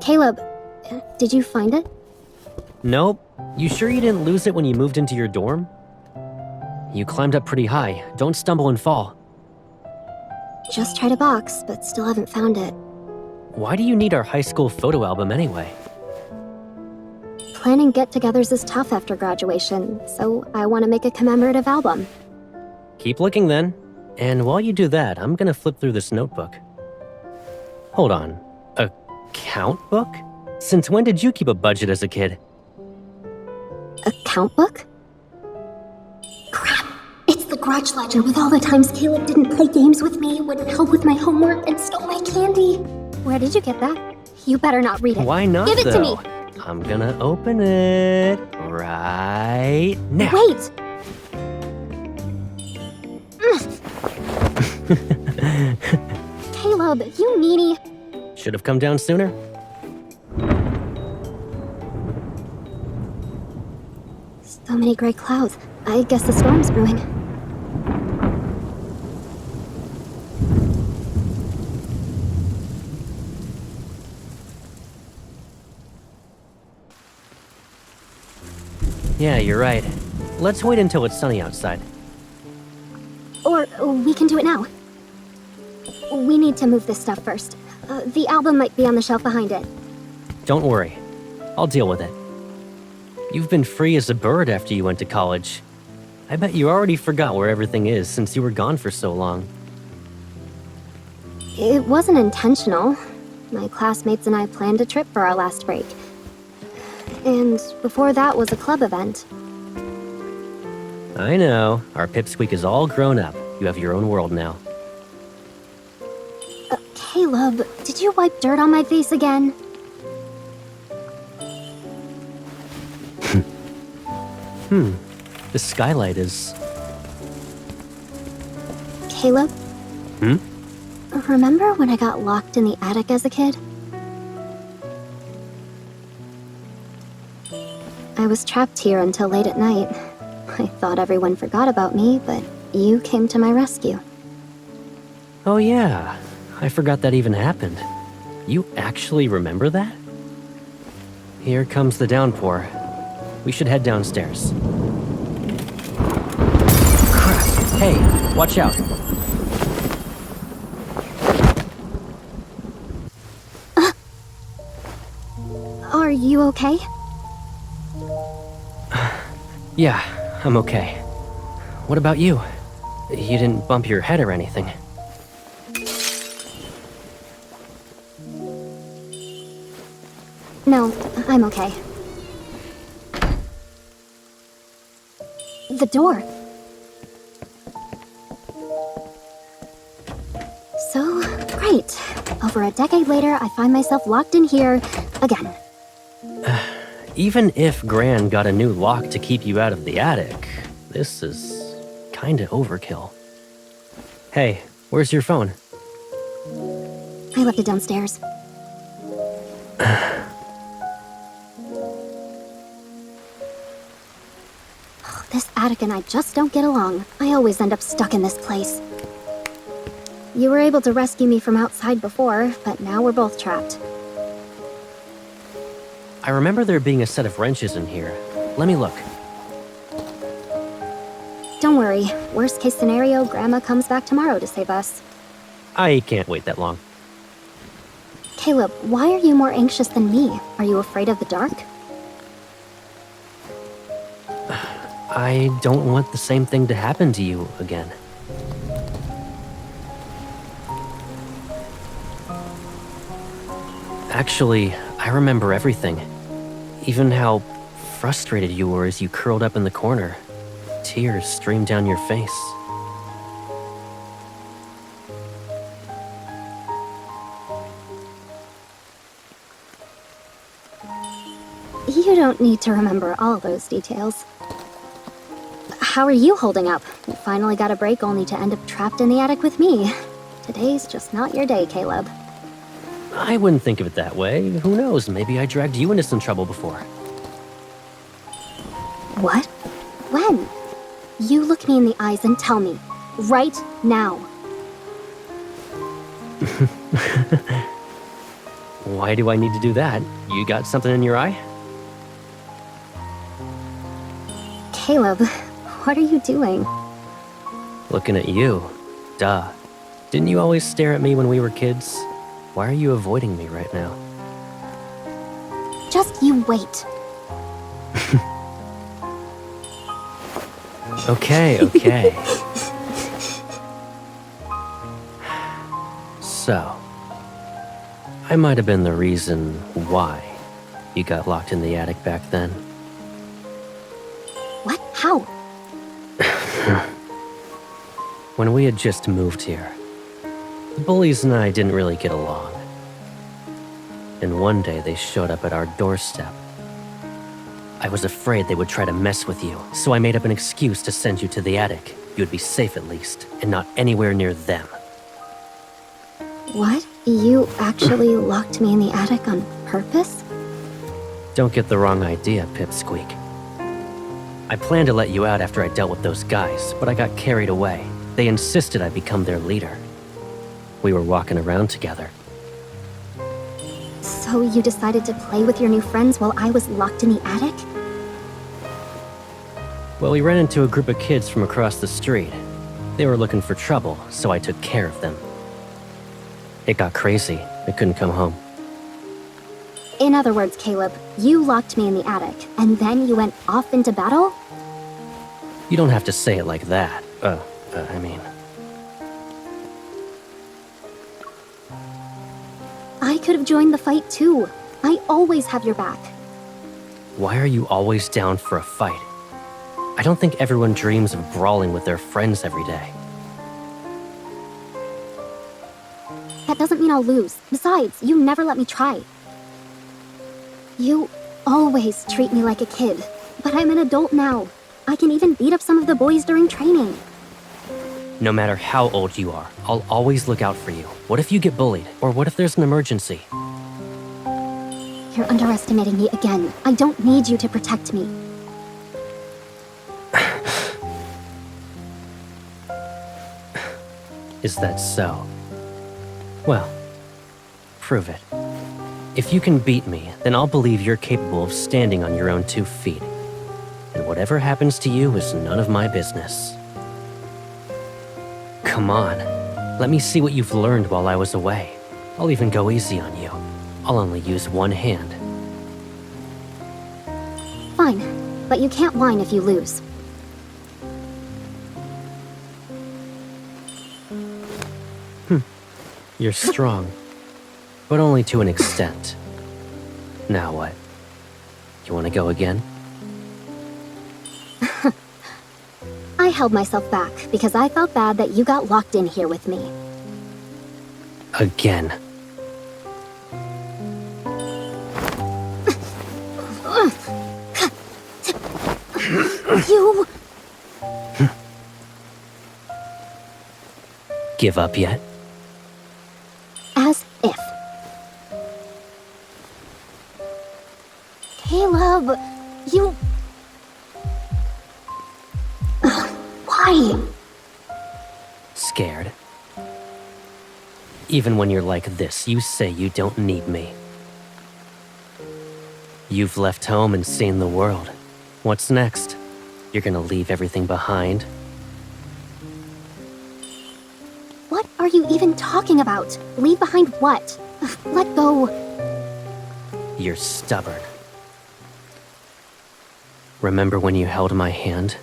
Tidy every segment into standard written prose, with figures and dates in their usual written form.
Caleb, did you find it? Nope. You sure you didn't lose it when you moved into your dorm? You climbed up pretty high. Don't stumble and fall. Just tried a box, but still haven't found it. Why do you need our high school photo album anyway? Planning get-togethers is tough after graduation, so I want to make a commemorative album. Keep looking then. And while you do that, I'm gonna flip through this notebook. Hold on. A count book? Since when did you keep a budget as a kid? A count book? Crap! It's the grudge ledger with all the times Caleb didn't play games with me, wouldn't help with my homework, and stole my candy. Where did you get that? You better not read it. Why not, Give it to me! I'm gonna open it right now. Wait! Caleb, you needy. Should have come down sooner. So many gray clouds. I guess the storm's brewing. Yeah, you're right. Let's wait until it's sunny outside. Or we can do it now. We need to move this stuff first. The album might be on the shelf behind it. Don't worry. I'll deal with it. You've been free as a bird after you went to college. I bet you already forgot where everything is since you were gone for so long. It wasn't intentional. My classmates and I planned a trip for our last break. And before that was a club event. I know. Our pipsqueak is all grown up. You have your own world now. Caleb, did you wipe dirt on my face again? The skylight is... Caleb? Remember when I got locked in the attic as a kid? I was trapped here until late at night. I thought everyone forgot about me, but you came to my rescue. Oh yeah, I forgot that even happened. You actually remember that? Here comes the downpour. We should head downstairs. Crap! Hey, watch out! Are you okay? Yeah, I'm okay. What about you? You didn't bump your head or anything. No, I'm okay. The door. So, great. Over a decade later, I find myself locked in here again. Even if Gran got a new lock to keep you out of the attic, this is kinda overkill. Hey, where's your phone? I left it downstairs. This attic and I just don't get along. I always end up stuck in this place. You were able to rescue me from outside before, but now we're both trapped. I remember there being a set of wrenches in here. Let me look. Don't worry. Worst case scenario, Grandma comes back tomorrow to save us. I can't wait that long. Caleb, why are you more anxious than me? Are you afraid of the dark? I don't want the same thing to happen to you again. Actually, I remember everything. Even how frustrated you were as you curled up in the corner. Tears streamed down your face. You don't need to remember all those details. How are you holding up? You finally got a break only to end up trapped in the attic with me. Today's just not your day, Caleb. I wouldn't think of it that way. Who knows, maybe I dragged you into some trouble before. What? When? You look me in the eyes and tell me. Right now. Why do I need to do that? You got something in your eye? Caleb, what are you doing? Looking at you. Duh. Didn't you always stare at me when we were kids? Why are you avoiding me right now? Just you wait. Okay. So, I might have been the reason why you got locked in the attic back then. What? How? When we had just moved here, the bullies and I didn't really get along. And one day they showed up at our doorstep. I was afraid they would try to mess with you, so I made up an excuse to send you to the attic. You'd be safe at least, and not anywhere near them. What? You actually locked me in the attic on purpose? Don't get the wrong idea, Pipsqueak. I planned to let you out after I dealt with those guys, but I got carried away. They insisted I become their leader. We were walking around together. So you decided to play with your new friends while I was locked in the attic? Well, we ran into a group of kids from across the street. They were looking for trouble, so I took care of them. It got crazy. I couldn't come home. In other words, Caleb, you locked me in the attic, and then you went off into battle? You don't have to say it like that. I mean... I could have joined the fight too. I always have your back. Why are you always down for a fight? I don't think everyone dreams of brawling with their friends every day. That doesn't mean I'll lose. Besides, you never let me try. You always treat me like a kid, but I'm an adult now. I can even beat up some of the boys during training. No matter how old you are, I'll always look out for you. What if you get bullied? Or what if there's an emergency? You're underestimating me again. I don't need you to protect me. Is that so? Well, prove it. If you can beat me, then I'll believe you're capable of standing on your own 2 feet. And whatever happens to you is none of my business. Come on, let me see what you've learned while I was away. I'll even go easy on you. I'll only use one hand. Fine, but you can't whine if you lose. You're strong, but only to an extent. Now what? You want to go again? I held myself back because I felt bad that you got locked in here with me. Again. You... Give up yet? As if. Caleb, you... Why? Scared. Even when you're like this, you say you don't need me. You've left home and seen the world. What's next? You're gonna leave everything behind? What are you even talking about? Leave behind what? Let go. You're stubborn. Remember when you held my hand?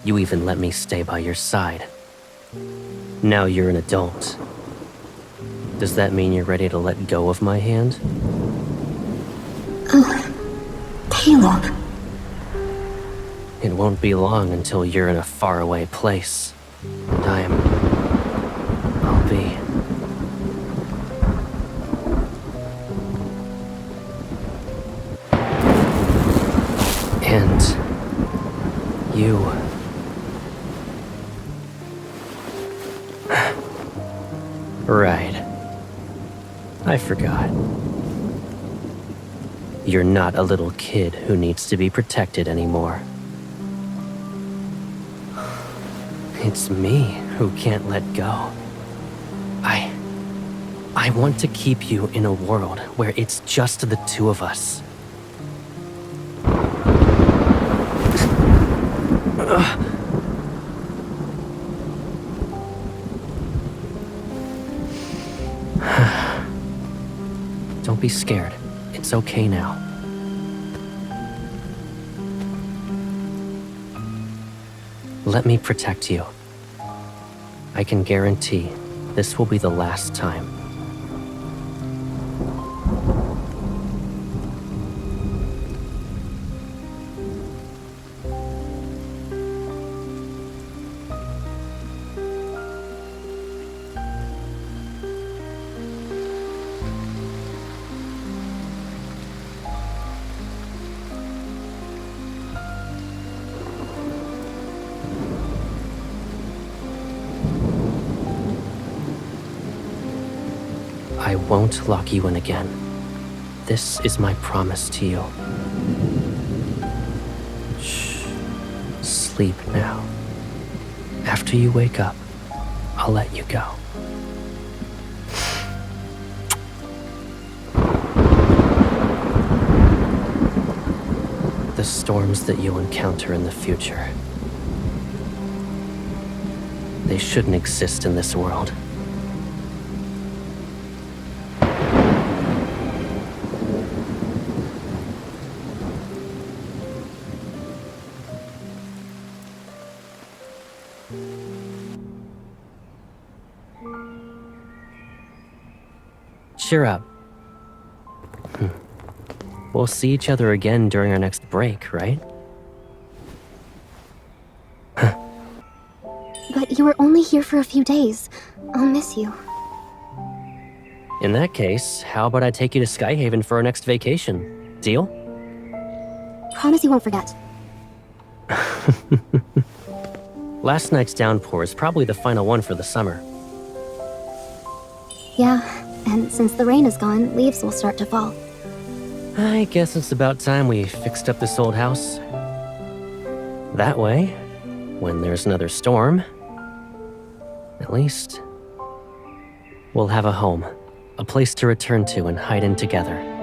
You even let me stay by your side. Now you're an adult. Does that mean you're ready to let go of my hand? Caleb. It won't be long until you're in a faraway place. And I'll be... And... you... Right. I forgot. You're not a little kid who needs to be protected anymore. It's me who can't let go. I I want to keep you in a world where it's just the two of us. Don't be scared. It's okay now. Let me protect you. I can guarantee this will be the last time. I won't lock you in again. This is my promise to you. Shh. Sleep now. After you wake up, I'll let you go. The storms that you'll encounter in the future, they shouldn't exist in this world. Cheer up. We'll see each other again during our next break, right? But you were only here for a few days. I'll miss you. In that case, how about I take you to Skyhaven for our next vacation? Deal? Promise you won't forget. Last night's downpour is probably the final one for the summer. Yeah, and since the rain is gone, leaves will start to fall. I guess it's about time we fixed up this old house. That way, when there's another storm, at least we'll have a home, a place to return to and hide in together.